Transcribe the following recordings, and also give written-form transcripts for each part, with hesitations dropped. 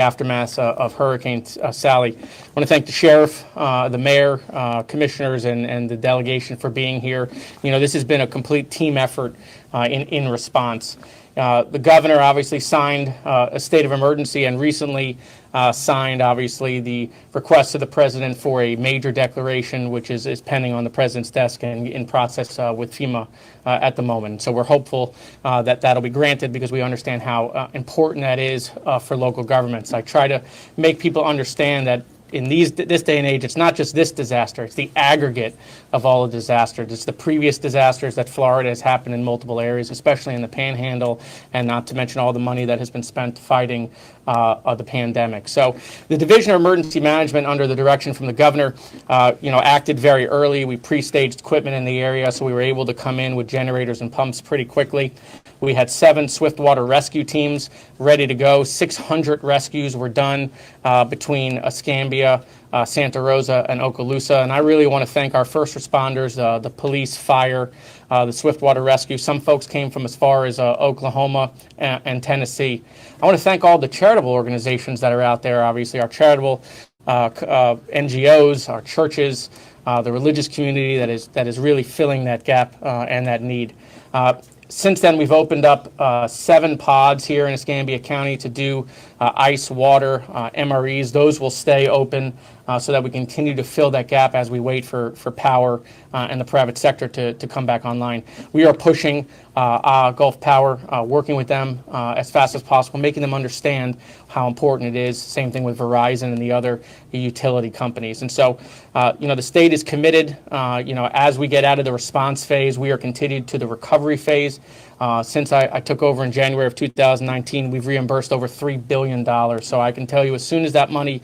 aftermath of Hurricane Sally. I want to thank the sheriff, the mayor, commissioners, and the delegation for being here. You know, this has been a complete team effort in response. The governor obviously signed a state of emergency and recently signed, obviously, the request to the president for a major declaration, which is pending on the president's desk and in process with FEMA at the moment. So we're hopeful that that'll be granted because we understand how important that is for local governments. I try to make people understand that in this day and age, it's not just this disaster, it's the aggregate of all the disasters. It's the previous disasters that Florida has happened in multiple areas, especially in the Panhandle, and not to mention all the money that has been spent fighting the pandemic. So the Division of Emergency Management, under the direction from the governor, acted very early. We pre-staged equipment in the area, so we were able to come in with generators and pumps pretty quickly. We had 7 swiftwater rescue teams ready to go. 600 rescues were done between Escambia, Santa Rosa, and Okaloosa. And I really want to thank our first responders, the police, fire, the swiftwater rescue. Some folks came from as far as Oklahoma and Tennessee. I want to thank all the charitable organizations that are out there, obviously, our charitable NGOs, our churches, the religious community that is really filling that gap and that need. Since then, we've opened up 7 pods here in Escambia County to do ice, water, MREs. Those will stay open so that we continue to fill that gap as we wait for power and the private sector to come back online. We are pushing Gulf Power, working with them as fast as possible, making them understand how important it is. Same thing with Verizon and the other utility companies. And so, the state is committed. As we get out of the response phase, we are continued to the recovery phase. Since I took over in January of 2019, we've reimbursed over $3 billion. So I can tell you, as soon as that money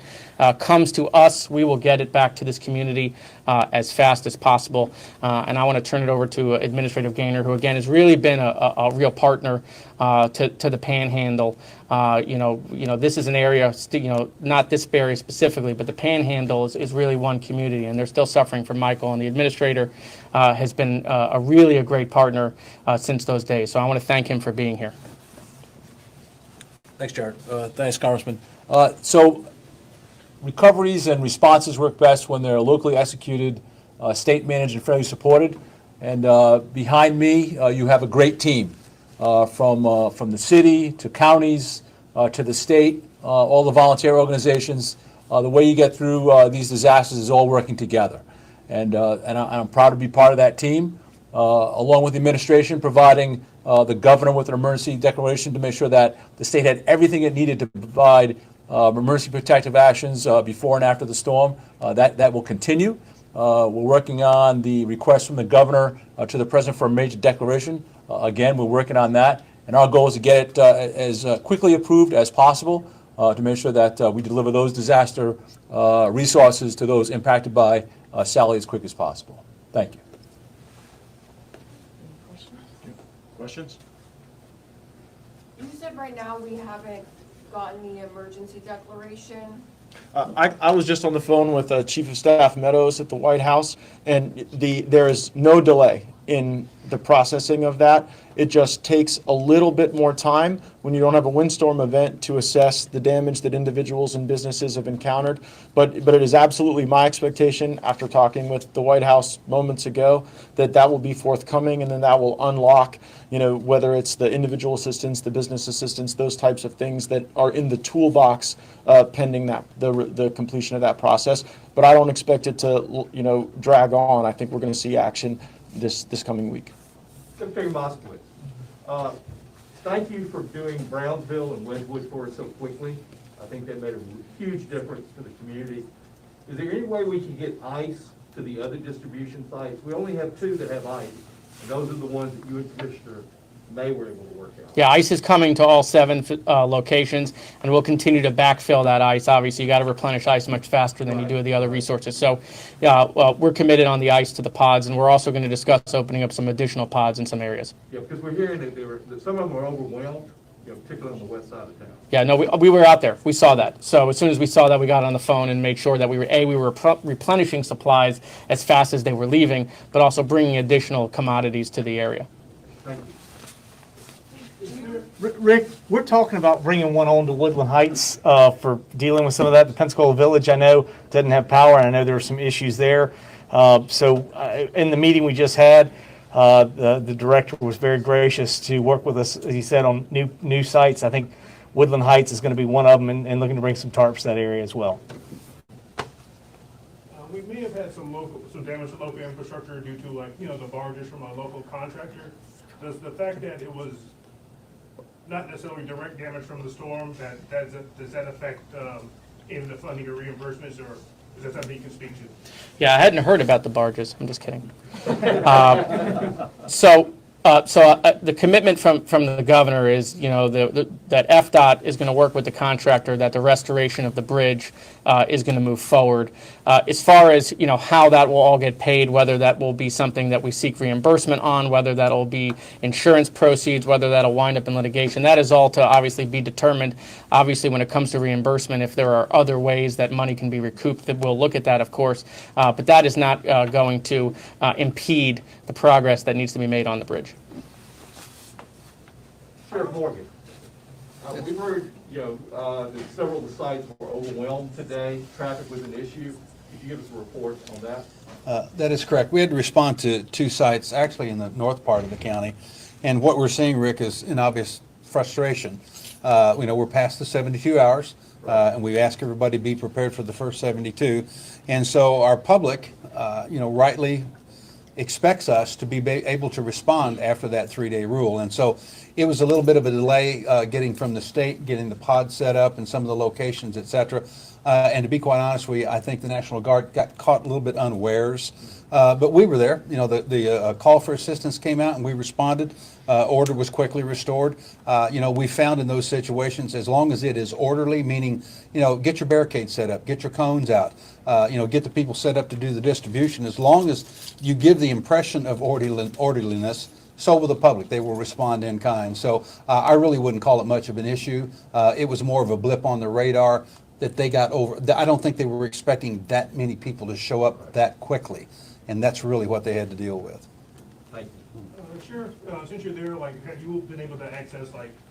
comes to us, we will get it back to this community as fast as possible. And I want to turn it over to Administrator Gaynor, who again has really been a real partner to the Panhandle. This is an area, not this area specifically, but the Panhandle is really one community, and they're still suffering from Michael. And the administrator has been a really great partner since those days. So I want to thank him for being here. Thanks, Jared. Thanks, Congressman. So recoveries and responses work best when they're locally executed, state managed, and fairly supported. And behind me, you have a great team from the city to counties to the state, all the volunteer organizations. The way you get through these disasters is all working together. And I'm proud to be part of that team, along with the administration, providing the governor with an emergency declaration to make sure that the state had everything it needed to provide emergency protective actions before and after the storm. That will continue. We're working on the request from the governor to the president for a major declaration. Again, we're working on that. And our goal is to get it as quickly approved as possible to make sure that we deliver those disaster resources to those impacted by Sally as quick as possible. Thank you. Questions? You said right now we haven't gotten the emergency declaration. I was just on the phone with Chief of Staff Meadows at the White House, and there is no delay in the processing of that. It just takes a little bit more time when you don't have a windstorm event to assess the damage that individuals and businesses have encountered. But it is absolutely my expectation, after talking with the White House moments ago, that will be forthcoming, and then that will unlock, whether it's the individual assistance, the business assistance, those types of things that are in the toolbox pending the completion of that process. But I don't expect it to drag on. I think we're going to see action this coming week. Secretary Moskowitz, thank you for doing Brownsville and Wedgewood for us so quickly. I think that made a huge difference to the community. Is there any way we can get ice to the other distribution sites? We only have 2 that have ice, and those are the ones that you and Commissioner May were able to work out. Yeah, ice is coming to all 7 locations, and we'll continue to backfill that ice. Obviously, you got to replenish ice much faster than you do the other resources. So, we're committed on the ice to the pods, and we're also going to discuss opening up some additional pods in some areas. Yeah, because we're hearing that some of them are overwhelmed, particularly on the west side of town. Yeah, no, we were out there. We saw that. So as soon as we saw that, we got on the phone and made sure that we were replenishing supplies as fast as they were leaving, but also bringing additional commodities to the area. Thank you. Rick, we're talking about bringing one on to Woodland Heights for dealing with some of that. The Pensacola Village, I know, doesn't have power, and I know there were some issues there. In the meeting we just had, the director was very gracious to work with us, as he said, on new sites. I think Woodland Heights is going to be one of them, and looking to bring some tarps to that area as well. We may have had some damage to local infrastructure due to, like, the barges from a local contractor. Does the fact that it was not necessarily direct damage from the storm, does that affect any of the funding or reimbursements, or is that something you can speak to? Yeah, I hadn't heard about the barges. I'm just kidding. The commitment from the governor is, that FDOT is going to work with the contractor, that the restoration of the bridge is going to move forward. As far as, how that will all get paid, whether that will be something that we seek reimbursement on, whether that'll be insurance proceeds, whether that'll wind up in litigation, that is all to obviously be determined. Obviously, when it comes to reimbursement, if there are other ways that money can be recouped, that we'll look at that, of course. But that is not going to impede the progress that needs to be made on the bridge. Sheriff Morgan, we've heard, that several of the sites were overwhelmed today. Traffic was an issue. Could you give us a report on that? That is correct. We had to respond to 2 sites, actually in the north part of the county. And what we're seeing, Rick, is an obvious frustration. We're past the 72 hours, and we ask everybody to be prepared for the first 72. And so our public, rightly expects us to be able to respond after that 3-day rule. And so it was a little bit of a delay getting from the state, getting the pod set up in some of the locations, et cetera. And to be quite honest with you, I think the National Guard got caught a little bit unawares. But we were there. The call for assistance came out and we responded. Order was quickly restored. We found in those situations, as long as it is orderly, meaning, get your barricades set up, get your cones out, get the people set up to do the distribution. As long as you give the impression of orderliness, so will the public. They will respond in kind. So I really wouldn't call it much of an issue. It was more of a blip on the radar that they got over. I don't think they were expecting that many people to show up that quickly. And that's really what they had to deal with. Thank you. Sheriff, since you're there, have you been able to access,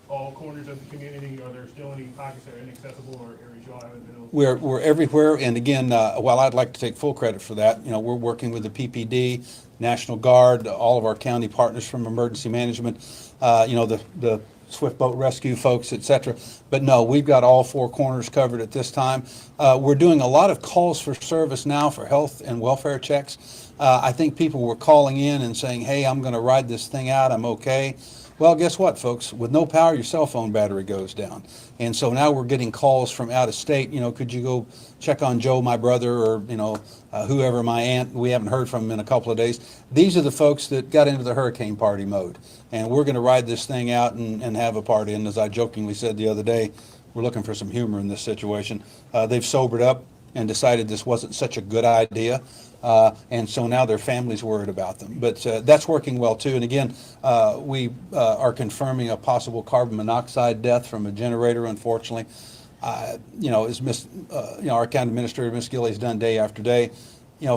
all corners of the community? Are there still any pockets that are inaccessible or areas y'all haven't been able? We're everywhere, and again, while I'd like to take full credit for that, we're working with the PPD, National Guard, all of our county partners from emergency management, the swift boat rescue folks, et cetera. But no, we've got all 4 corners covered at this time. We're doing a lot of calls for service now for health and welfare checks. I think people were calling in and saying, hey, I'm going to ride this thing out, I'm okay. Well, guess what, folks? With no power, your cell phone battery goes down. And so now we're getting calls from out of state, could you go check on Joe, my brother, or, whoever, my aunt, we haven't heard from them in a couple of days. These are the folks that got into the hurricane party mode. And we're going to ride this thing out and have a party. And as I jokingly said the other day, we're looking for some humor in this situation. They've sobered up and decided this wasn't such a good idea. And so now their family's worried about them. But that's working well, too. And again, we are confirming a possible carbon monoxide death from a generator, unfortunately. As our county administrator, Ms. Gilley's done day after day.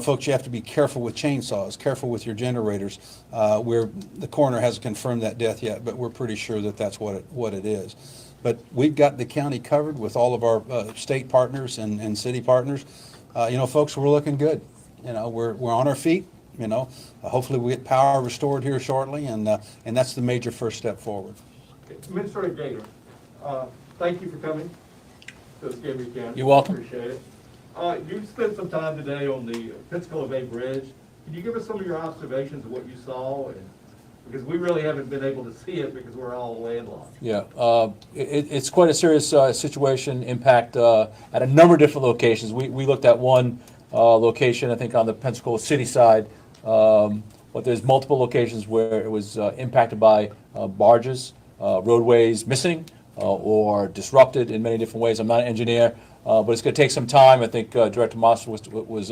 Folks, you have to be careful with chainsaws, careful with your generators. The coroner hasn't confirmed that death yet, but we're pretty sure that that's what it is. But we've got the county covered with all of our state partners and city partners. Folks, we're looking good. We're on our feet. Hopefully we get power restored here shortly, and that's the major first step forward. Administrator Gator, thank you for coming to Escambia County. You're welcome. Appreciate it. You spent some time today on the Pensacola Bay Bridge. Can you give us some of your observations of what you saw? Because we really haven't been able to see it because we're all landlocked. Yeah, it's quite a serious situation, impact at a number of different locations. We looked at one location, I think, on the Pensacola city side, but there's multiple locations where it was impacted by barges, roadways missing or disrupted in many different ways. I'm not an engineer, but it's going to take some time. I think Director Moss was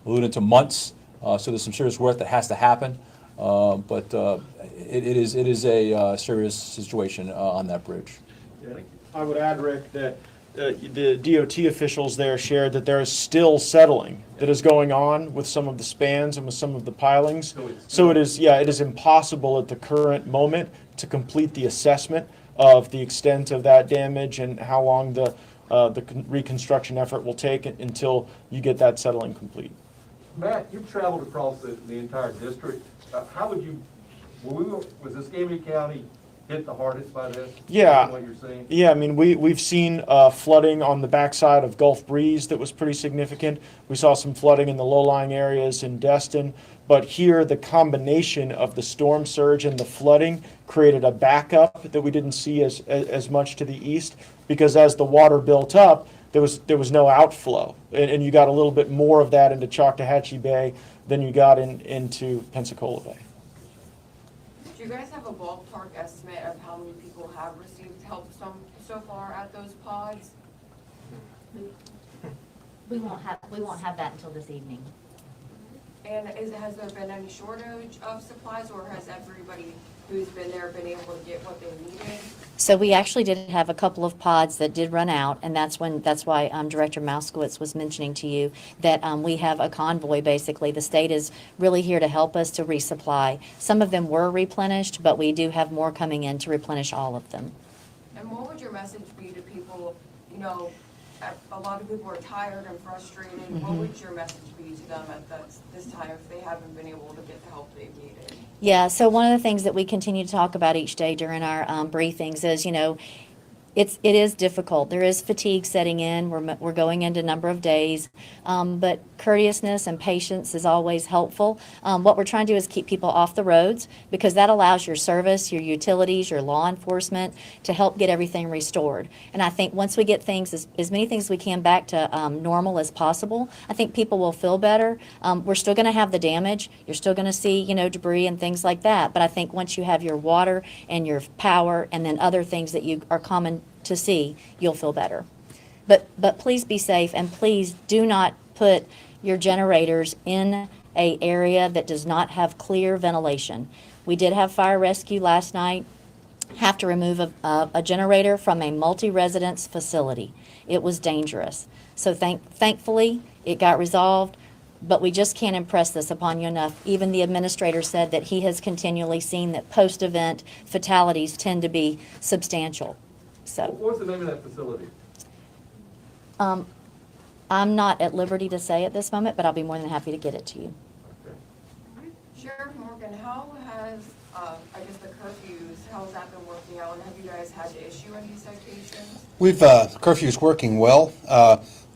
alluding to months, so there's some serious work that has to happen. But it is a serious situation on that bridge. Yeah. I would add, Rick, that the DOT officials there shared that there is still settling that is going on with some of the spans and with some of the pilings. So it is impossible at the current moment to complete the assessment of the extent of that damage and how long the reconstruction effort will take until you get that settling complete. Matt, you've traveled across the entire district. How would you, was Escambia County hit the hardest by this? Yeah. What you're saying? Yeah, I mean, we've seen flooding on the backside of Gulf Breeze that was pretty significant. We saw some flooding in the low-lying areas in Destin. But here, the combination of the storm surge and the flooding created a backup that we didn't see as much to the east, because as the water built up, there was no outflow. And you got a little bit more of that into Choctawhatchee Bay than you got into Pensacola Bay. Do you guys have a ballpark estimate of how many people have received help so far at those pods? We won't have that until this evening. And has there been any shortage of supplies, or has everybody who's been there been able to get what they needed? So we actually did have a couple of pods that did run out, and that's why Director Mouskowitz was mentioning to you that we have a convoy. Basically, the state is really here to help us to resupply. Some of them were replenished, but we do have more coming in to replenish all of them. And what would your message be to people, you know, a lot of people are tired and frustrated. What would your message be to them at this time if they haven't been able to get the help they've needed? Yeah, so one of the things that we continue to talk about each day during our briefings is, you know, it is difficult. There is fatigue setting in. We're going into a number of days, but courteousness and patience is always helpful. What we're trying to do is keep people off the roads, because that allows your service, your utilities, your law enforcement to help get everything restored. And I think once we get things, as many things as we can back to normal as possible, I think people will feel better. We're still going to have the damage. You're still going to see, you know, debris and things like that. But I think once you have your water and your power and then other things that you are common to see, you'll feel better. But please be safe, and please do not put your generators in a area that does not have clear ventilation. We did have fire rescue last night have to remove a generator from a multi-residence facility. It was dangerous. So thankfully it got resolved, but we just can't impress this upon you enough. Even the administrator said that he has continually seen that post-event fatalities tend to be substantial. So What's the name of that facility? I'm not at liberty to say at this moment, but I'll be more than happy to get it to you. Okay. Sheriff Morgan, how has, I guess, the curfews, how has that been working out, and have you guys had to issue any citations? We've, curfew's working well.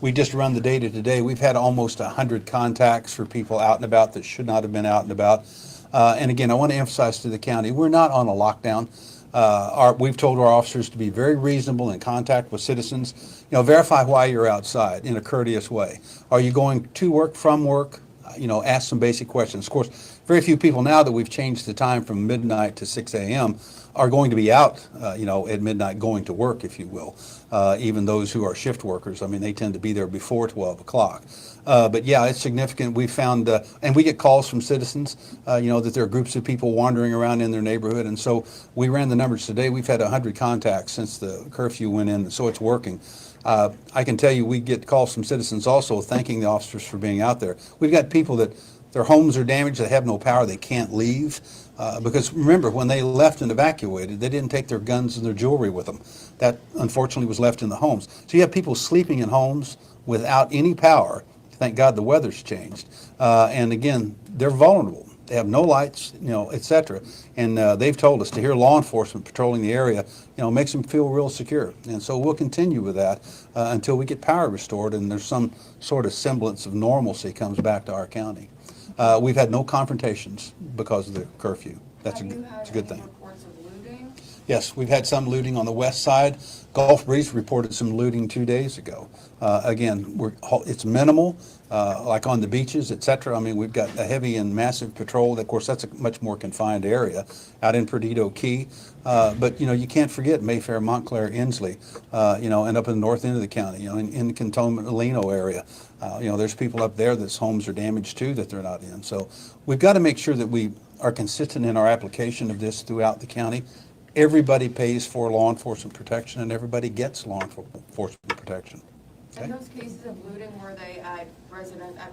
We just run the data today. We've had almost 100 contacts for people out and about that should not have been out and about. And again, I want to emphasize to the county, we're not on a lockdown. We've told our officers to be very reasonable in contact with citizens. You know, verify why you're outside in a courteous way. Are you going to work, from work? You know, ask some basic questions. Of course, very few people now that we've changed the time from midnight to 6 a.m. are going to be out, you know, at midnight going to work, if you will. Even those who are shift workers, I mean, they tend to be there before 12 o'clock. But yeah, it's significant. We found, and we get calls from citizens, you know, that there are groups of people wandering around in their neighborhood. And so we ran the numbers today. We've had 100 contacts since the curfew went in, so it's working. I can tell you we get calls from citizens also thanking the officers for being out there. We've got people that their homes are damaged, they have no power, they can't leave. Because remember, when they left and evacuated, they didn't take their guns and their jewelry with them. That unfortunately was left in the homes. So you have people sleeping in homes without any power. Thank God the weather's changed. And again, they're vulnerable. They have no lights, you know, et cetera. And they've told us to hear law enforcement patrolling the area, you know, makes them feel real secure. And so we'll continue with that until we get power restored and there's some sort of semblance of normalcy comes back to our county. We've had no confrontations because of the curfew. That's a good thing. Have you had any reports of looting? Yes, we've had some looting on the west side. Gulf Breeze reported some looting 2 days ago. Again, it's minimal, like on the beaches, et cetera. I mean, we've got a heavy and massive patrol. Of course, that's a much more confined area out in Perdido Key. But, you know, you can't forget Mayfair, Montclair, Inslee, you know, and up in the north end of the county, you know, in the Canton-Molino area. You know, there's people up there that's homes are damaged too that they're not in. So we've got to make sure that we are consistent in our application of this throughout the county. Everybody pays for law enforcement protection and everybody gets law enforcement protection. Okay? And those cases of looting, were they at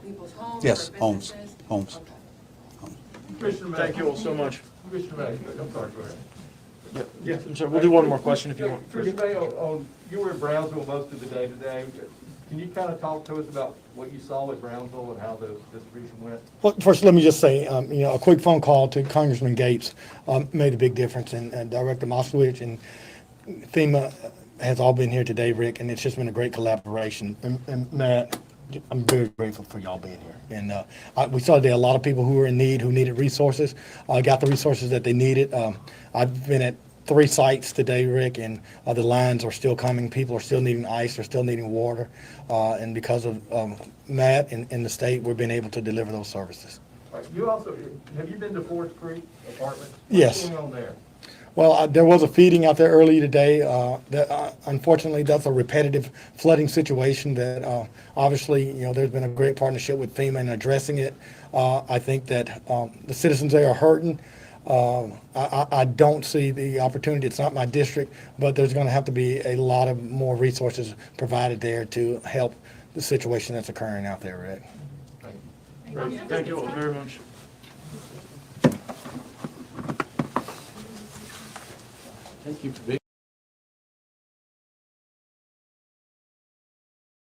people's homes? Yes, or homes, businesses? homes. Okay. Commissioner Mack, Thank you all so much. Commissioner Mack, I'm sorry, go ahead. Yeah, I'm sorry, we'll do one more question if you want. Mr. Mayo, you were in Brownsville most of the day today. Can you kind of talk to us about what you saw at Brownsville and how the distribution went? Well, first, let me just say, a quick phone call to Congressman Gates made a big difference, and Director Moskowitz and FEMA has all been here today, Rick, and it's just been a great collaboration. And Matt, I'm very grateful for y'all being here. And we saw today a lot of people who were in need, who needed resources, got the resources that they needed. I've been at 3 sites today, Rick, and the lines are still coming. People are still needing ice, they're still needing water. And because of Matt and the state, we've been able to deliver those services. All right, you also, have you been to Forest Creek Apartments? Yes. What's going on there? Well, there was a feeding out there earlier today. Unfortunately, that's a repetitive flooding situation that obviously, there's been a great partnership with FEMA in addressing it. I think that the citizens there are hurting. I don't see the opportunity. It's not my district, but there's going to have to be a lot of more resources provided there to help the situation that's occurring out there, Rick. Great. Thank you all very much. Thank you for being